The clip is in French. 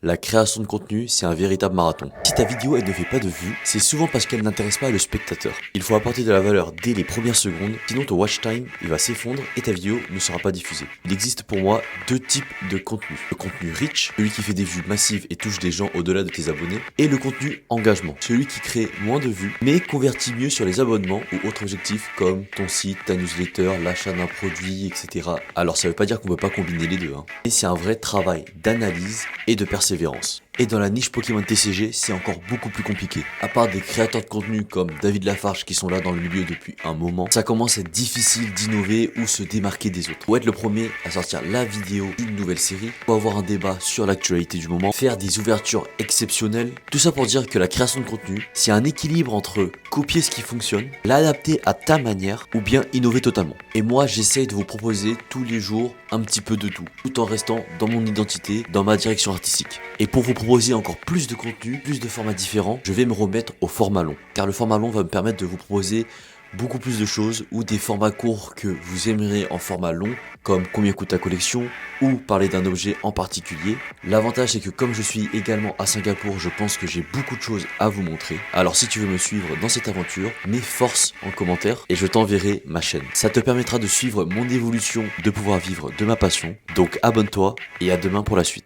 La création de contenu, c'est un véritable marathon. Si ta vidéo elle ne fait pas de vues, c'est souvent parce qu'elle n'intéresse pas le spectateur. Il faut apporter de la valeur dès les premières secondes, sinon ton watch time il va s'effondrer et ta vidéo ne sera pas diffusée. Il existe pour moi deux types de contenu. Le contenu rich, celui qui fait des vues massives et touche des gens au-delà de tes abonnés, et le contenu engagement, celui qui crée moins de vues mais convertit mieux sur les abonnements ou autres objectifs comme ton site, ta newsletter, l'achat d'un produit, etc. Alors ça veut pas dire qu'on peut pas combiner les deux, mais c'est un vrai travail d'analyse et de persévérance. Et dans la niche Pokémon TCG, c'est encore beaucoup plus compliqué. À part des créateurs de contenu comme David Lafarge qui sont là dans le milieu depuis un moment, ça commence à être difficile d'innover ou se démarquer des autres. Pour être le premier à sortir la vidéo d'une nouvelle série, pour avoir un débat sur l'actualité du moment, faire des ouvertures exceptionnelles, tout ça pour dire que la création de contenu, c'est un équilibre entre copier ce qui fonctionne, l'adapter à ta manière ou bien innover totalement. Et moi, j'essaye de vous proposer tous les jours un petit peu de tout en restant dans mon identité, dans ma direction artistique. Et pour vous proposer encore plus de contenu, plus de formats différents, je vais me remettre au format long. Car le format long va me permettre de vous proposer beaucoup plus de choses ou des formats courts que vous aimerez en format long, comme combien coûte ta collection ou parler d'un objet en particulier. L'avantage c'est que comme je suis également à Singapour, je pense que j'ai beaucoup de choses à vous montrer. Alors si tu veux me suivre dans cette aventure, mets force en commentaire et je t'enverrai ma chaîne. Ça te permettra de suivre mon évolution, de pouvoir vivre de ma passion. Donc abonne-toi et à demain pour la suite.